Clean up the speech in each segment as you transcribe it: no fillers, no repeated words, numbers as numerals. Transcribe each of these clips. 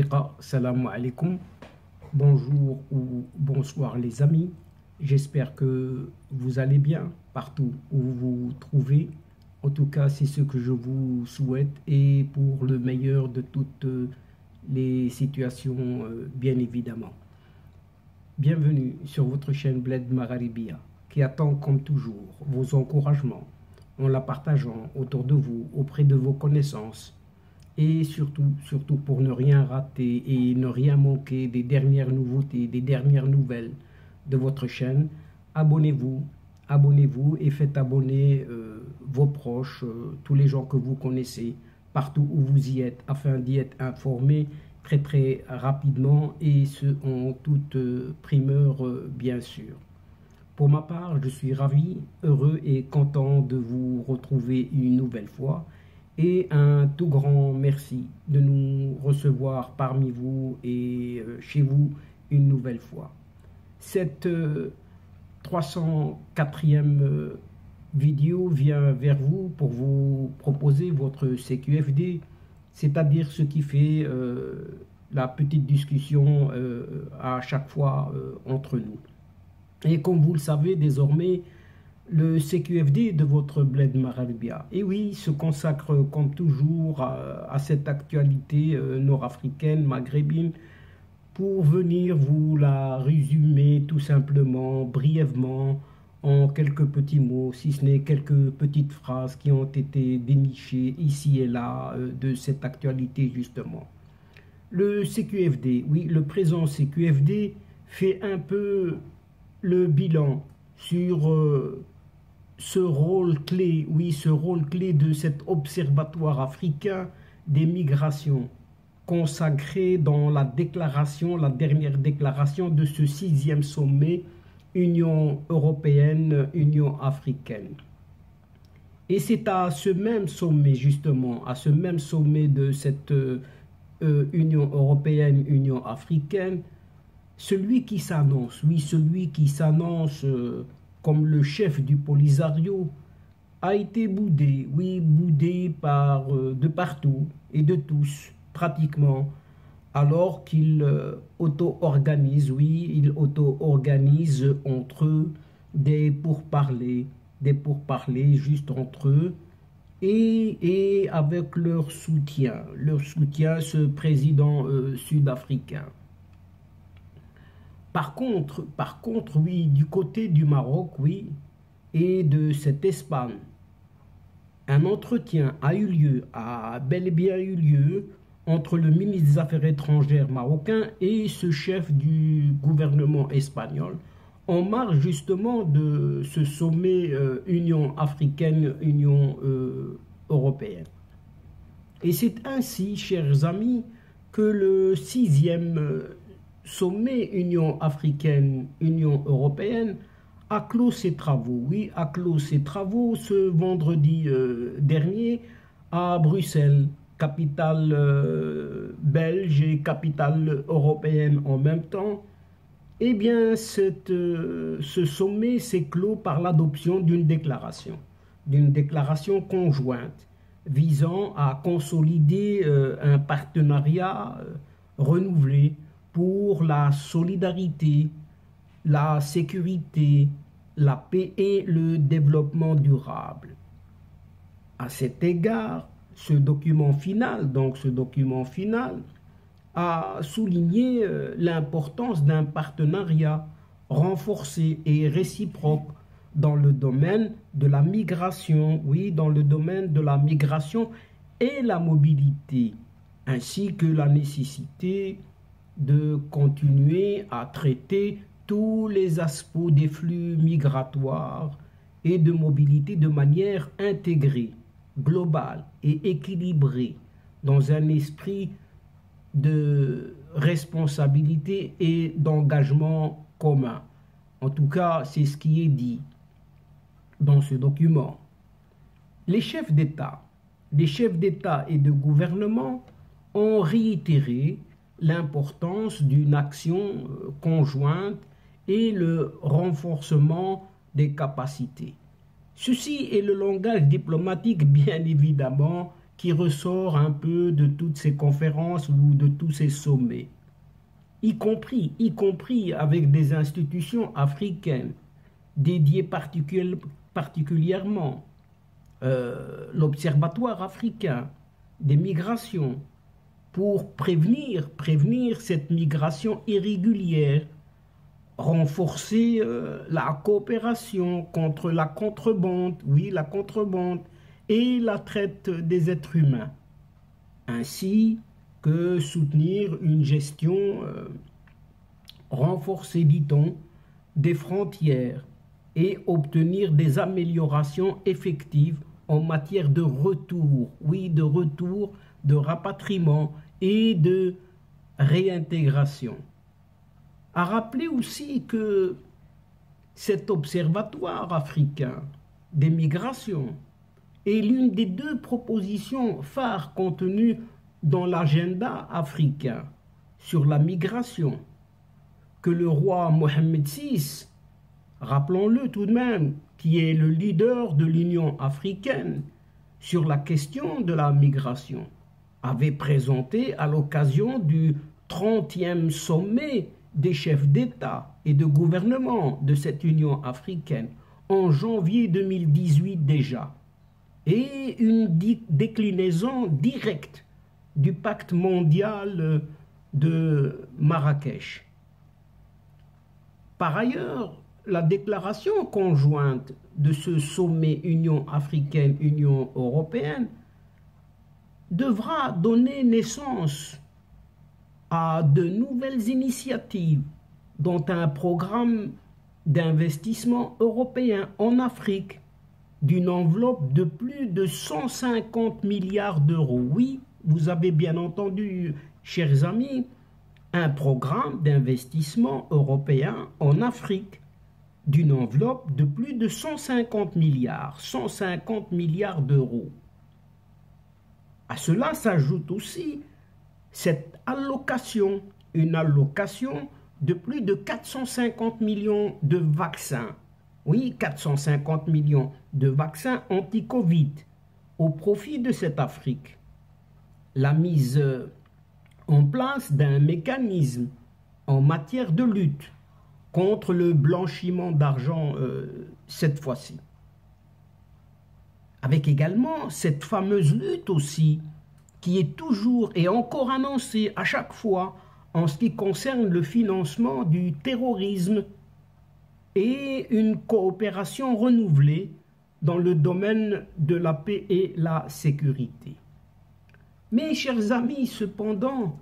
Haqiqa, salam alaikum, bonjour ou bonsoir les amis, j'espère que vous allez bien partout où vous vous trouvez. En tout cas, c'est ce que je vous souhaite et pour le meilleur de toutes les situations, bien évidemment. Bienvenue sur votre chaîne Bled Magharibia qui attend comme toujours vos encouragements en la partageant autour de vous, auprès de vos connaissances. Et surtout pour ne rien rater et ne rien manquer des dernières nouveautés, des dernières nouvelles de votre chaîne, abonnez-vous et faites abonner vos proches, tous les gens que vous connaissez, partout où vous y êtes, afin d'y être informés très rapidement et ce en toute primeur bien sûr. Pour ma part, je suis ravi, heureux et content de vous retrouver une nouvelle fois. Et un tout grand merci de nous recevoir parmi vous et chez vous une nouvelle fois. Cette 304e vidéo vient vers vous pour vous proposer votre CQFD, c'est-à-dire ce qui fait la petite discussion à chaque fois entre nous. Et comme vous le savez désormais, le CQFD de votre Bled Magharibia, et oui, se consacre comme toujours à cette actualité nord-africaine, maghrébine, pour venir vous la résumer tout simplement, brièvement, en quelques petits mots, si ce n'est quelques petites phrases qui ont été dénichées ici et là de cette actualité justement. Le CQFD, oui, le présent CQFD fait un peu le bilan sur ce rôle clé, oui, ce rôle clé de cet observatoire africain des migrations consacré dans la déclaration, la dernière déclaration de ce 6e sommet Union européenne, Union africaine. Et c'est à ce même sommet, justement, à ce même sommet de cette Union européenne, Union africaine, celui qui s'annonce, oui, celui qui s'annonce comme le chef du Polisario, a été boudé, oui, boudé par de partout et de tous, pratiquement, alors qu'il auto-organise, oui, il auto-organise entre eux des pourparlers juste entre eux, et avec leur soutien, ce président sud-africain. Par contre, oui, du côté du Maroc, oui, et de cette Espagne, un entretien a bel et bien eu lieu entre le ministre des Affaires étrangères marocain et ce chef du gouvernement espagnol, en marge justement de ce sommet Union africaine, Union européenne. Et c'est ainsi, chers amis, que le 6e sommet Union africaine, Union européenne a clos ses travaux. Oui, a clos ses travaux ce vendredi dernier à Bruxelles, capitale belge et capitale européenne en même temps. Eh bien, ce sommet s'est clos par l'adoption d'une déclaration conjointe visant à consolider un partenariat renouvelé pour la solidarité, la sécurité, la paix et le développement durable. À cet égard, ce document final a souligné l'importance d'un partenariat renforcé et réciproque dans le domaine de la migration, oui, dans le domaine de la migration et la mobilité, ainsi que la nécessité de continuer à traiter tous les aspects des flux migratoires et de mobilité de manière intégrée, globale et équilibrée, dans un esprit de responsabilité et d'engagement commun. En tout cas, c'est ce qui est dit dans ce document. Les chefs d'État et de gouvernement ont réitéré l'importance d'une action conjointe et le renforcement des capacités. Ceci est le langage diplomatique, bien évidemment, qui ressort un peu de toutes ces conférences ou de tous ces sommets, y compris avec des institutions africaines dédiées particulièrement, l'Observatoire africain des migrations, pour prévenir cette migration irrégulière, renforcer la coopération contre la contrebande, oui, la contrebande, et la traite des êtres humains, ainsi que soutenir une gestion renforcée, dit-on, des frontières et obtenir des améliorations effectives en matière de retour, oui, de retour, de rapatriement et de réintégration. À rappeler aussi que cet observatoire africain des migrations est l'une des 2 propositions phares contenues dans l'agenda africain sur la migration que le roi Mohammed VI, rappelons-le tout de même, qui est le leader de l'Union africaine sur la question de la migration, avait présenté à l'occasion du 30e sommet des chefs d'État et de gouvernement de cette Union africaine en janvier 2018 déjà, et une déclinaison directe du pacte mondial de Marrakech. Par ailleurs, la déclaration conjointe de ce sommet Union africaine-Union européenne devra donner naissance à de nouvelles initiatives, dont un programme d'investissement européen en Afrique d'une enveloppe de plus de 150 milliards d'euros. Oui, vous avez bien entendu, chers amis, un programme d'investissement européen en Afrique d'une enveloppe de plus de 150 milliards d'euros. À cela s'ajoute aussi cette allocation, une allocation de plus de 450 millions de vaccins. Oui, 450 millions de vaccins anti-Covid au profit de cette Afrique. La mise en place d'un mécanisme en matière de lutte contre le blanchiment d'argent cette fois-ci. Avec également cette fameuse lutte aussi qui est toujours et encore annoncée à chaque fois en ce qui concerne le financement du terrorisme et une coopération renouvelée dans le domaine de la paix et la sécurité. Mes chers amis, cependant,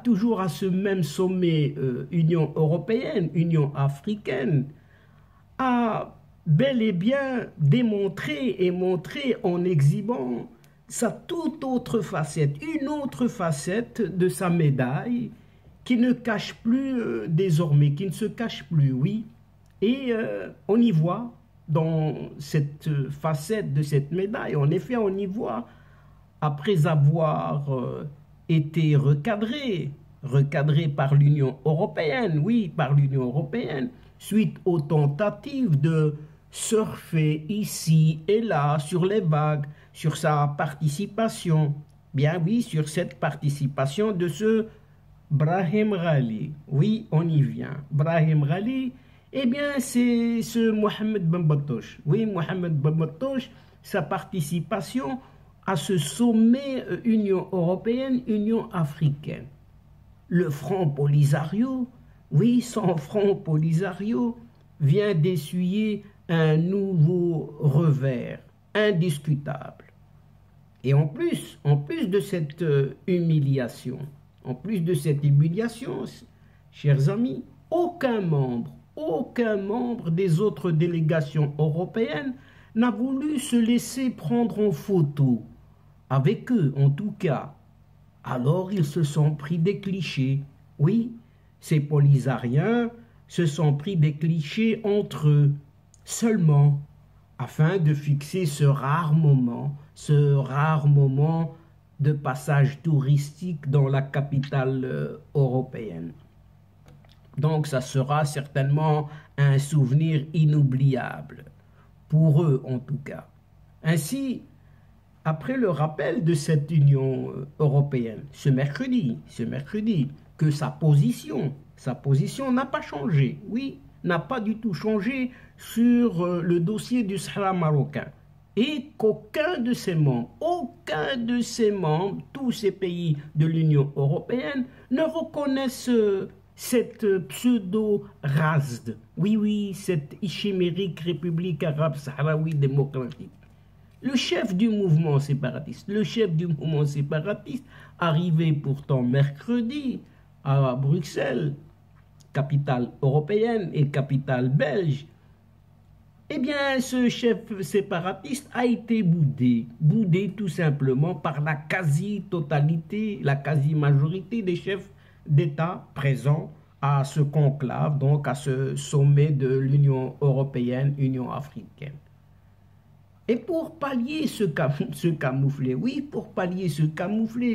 toujours à ce même sommet Union européenne, Union africaine, a bel et bien démontré et montré en exhibant sa toute autre facette, une autre facette de sa médaille qui ne cache plus désormais, qui ne se cache plus, oui. Et on y voit dans cette facette de cette médaille, en effet, on y voit, après avoir été recadré par l'Union européenne, oui, par l'Union européenne, suite aux tentatives de surfer ici et là sur les vagues, sur sa participation, bien oui, sur cette participation de ce Brahim Ghali. Oui, on y vient. Brahim Ghali, eh bien, c'est ce Mohamed Ben Batouche. Oui, Mohamed Ben Batouche, sa participation à ce sommet Union européenne, Union africaine. Le Front Polisario, oui, son Front Polisario vient d'essuyer un nouveau revers indiscutable. Et en plus de cette humiliation, chers amis, aucun membre des autres délégations européennes n'a voulu se laisser prendre en photo, avec eux en tout cas. Alors ils se sont pris des clichés. Oui, ces polisariens se sont pris des clichés entre eux, seulement afin de fixer ce rare moment de passage touristique dans la capitale européenne. Donc ça sera certainement un souvenir inoubliable, pour eux en tout cas. Ainsi, après le rappel de cette Union européenne, ce mercredi, que sa position n'a pas changé, oui, n'a pas du tout changé sur le dossier du Sahara marocain. Et qu'aucun de ses membres, tous ces pays de l'Union européenne, ne reconnaissent cette pseudo-RASD, oui, cette chimérique République arabe sahraoui démocratique. Le chef du mouvement séparatiste, arrivé pourtant mercredi à Bruxelles, capitale européenne et capitale belge, eh bien, ce chef séparatiste a été boudé tout simplement par la quasi-totalité, la quasi-majorité des chefs d'État présents à ce conclave, donc à ce sommet de l'Union européenne, Union africaine. Et pour pallier ce camouflet,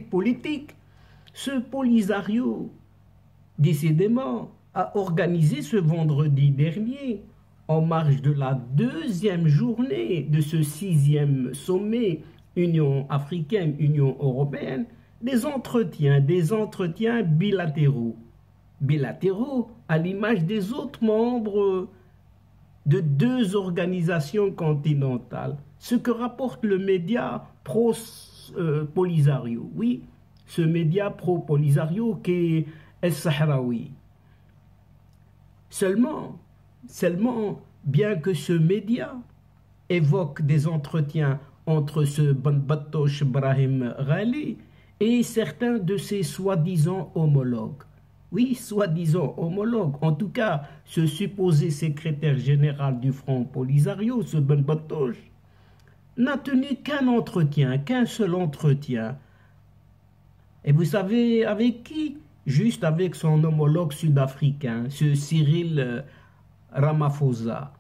politique, ce Polisario, décidément, a organisé ce vendredi dernier, en marge de la deuxième journée de ce 6e sommet Union africaine, Union européenne, des entretiens bilatéraux à l'image des autres membres de 2 organisations continentales. Ce que rapporte le média pro-Polisario, oui, ce média pro-Polisario qui est El-Sahraoui. Seulement, bien que ce média évoque des entretiens entre ce Banbatosh Brahim Ghali et certains de ses soi-disant homologues. Oui, soi-disant homologues, en tout cas, ce supposé secrétaire général du Front Polisario, ce Banbatosh, n'a tenu qu'un seul entretien. Et vous savez avec qui? Juste avec son homologue sud-africain, ce Cyril Ramaphosa.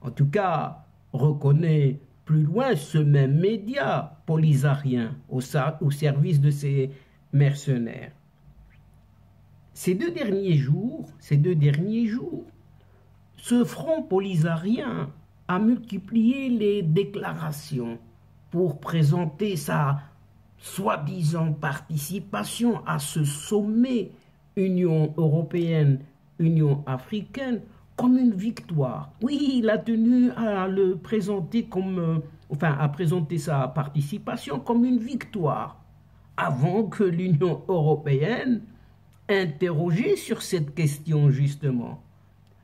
En tout cas, reconnaît plus loin ce même média polisarien au service de ces mercenaires. Ces deux derniers jours, ce front polisarien a multiplié les déclarations pour présenter sa soi-disant participation à ce sommet Union européenne, Union africaine, comme une victoire. Oui, il a tenu à le présenter à présenter sa participation comme une victoire, avant que l'Union européenne, interrogée sur cette question justement,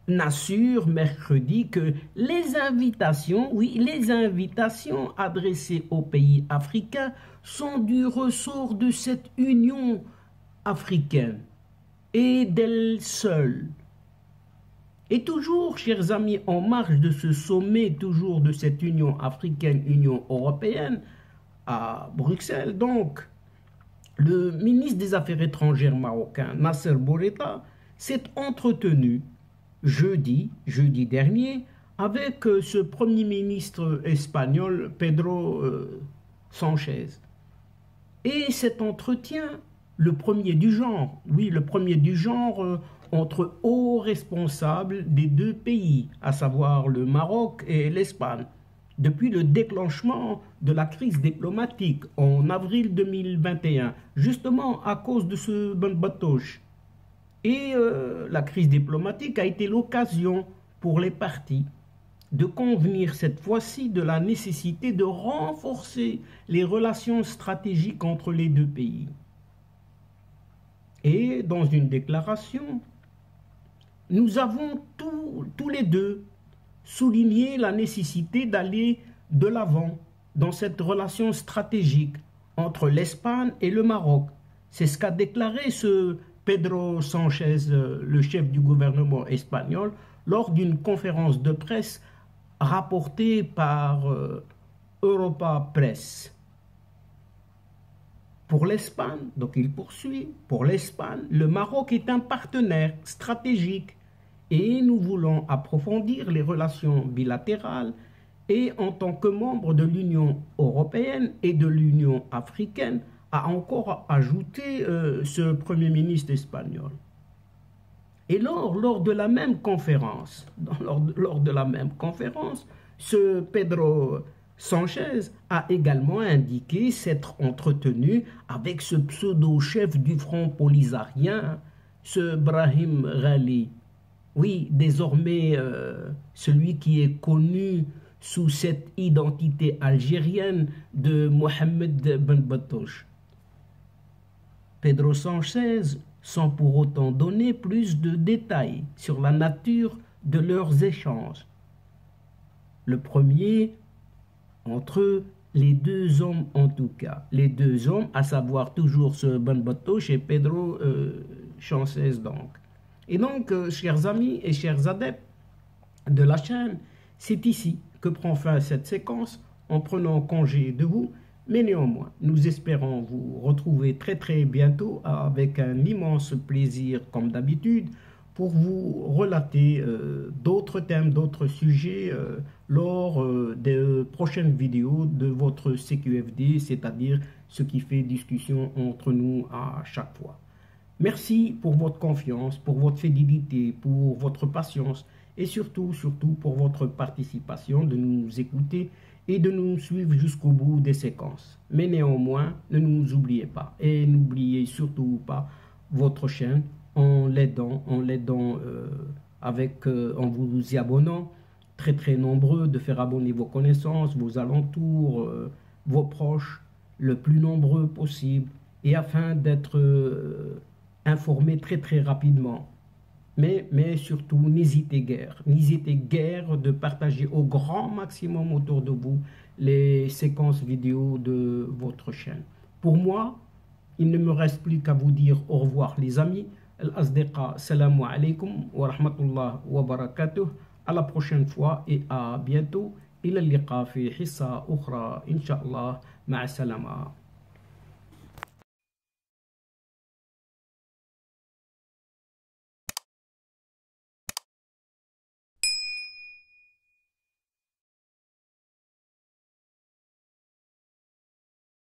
n'assure mercredi que les invitations adressées aux pays africains sont du ressort de cette Union africaine et d'elle seule. Et toujours, chers amis, en marge de ce sommet, toujours de cette Union africaine, Union européenne, à Bruxelles, donc, le ministre des Affaires étrangères marocain, Nasser Bourita, s'est entretenu jeudi dernier avec ce premier ministre espagnol, Pedro Sanchez. Et cet entretien, le premier du genre, entre hauts responsables des 2 pays, à savoir le Maroc et l'Espagne, depuis le déclenchement de la crise diplomatique en avril 2021, justement à cause de ce Banbatosh. Et la crise diplomatique a été l'occasion pour les partis de convenir cette fois-ci de la nécessité de renforcer les relations stratégiques entre les 2 pays. Et dans une déclaration, nous avons tous les deux souligné la nécessité d'aller de l'avant dans cette relation stratégique entre l'Espagne et le Maroc. C'est ce qu'a déclaré ce Pedro Sanchez, le chef du gouvernement espagnol, lors d'une conférence de presse rapportée par Europa Press. Pour l'Espagne, donc il poursuit, pour l'Espagne, le Maroc est un partenaire stratégique et nous voulons approfondir les relations bilatérales et en tant que membre de l'Union européenne et de l'Union africaine, a encore ajouté ce Premier ministre espagnol. Et lors de la même conférence, ce Pedro Sanchez a également indiqué s'être entretenu avec ce pseudo-chef du Front Polisario, ce Brahim Ghali. Oui, désormais celui qui est connu sous cette identité algérienne de Mohamed Ben Battouche. Pedro Sanchez, sans pour autant donner plus de détails sur la nature de leurs échanges. Le premier entre les deux hommes en tout cas. Les deux hommes, à savoir toujours ce Ben Battouche et Pedro Sanchez donc. Et donc, chers amis et chers adeptes de la chaîne, c'est ici que prend fin cette séquence en prenant congé de vous. Mais néanmoins, nous espérons vous retrouver très bientôt avec un immense plaisir comme d'habitude pour vous relater d'autres thèmes, d'autres sujets lors des prochaines vidéos de votre CQFD, c'est-à-dire ce qui fait discussion entre nous à chaque fois. Merci pour votre confiance, pour votre fidélité, pour votre patience et surtout pour votre participation, de nous écouter et de nous suivre jusqu'au bout des séquences. Mais néanmoins, ne nous oubliez pas et n'oubliez surtout pas votre chaîne en l'aidant en vous y abonnant, très nombreux, de faire abonner vos connaissances, vos alentours, vos proches, le plus nombreux possible, et afin d'être informés très rapidement. Mais surtout, n'hésitez guère de partager au grand maximum autour de vous les séquences vidéo de votre chaîne. Pour moi, il ne me reste plus qu'à vous dire au revoir les amis. Al-Asdiqa, salamu alaykum wa rahmatullah wa barakatuh. À la prochaine fois et à bientôt. Ila liqa fi hissa ukhra, inshallah. Ma'a salama.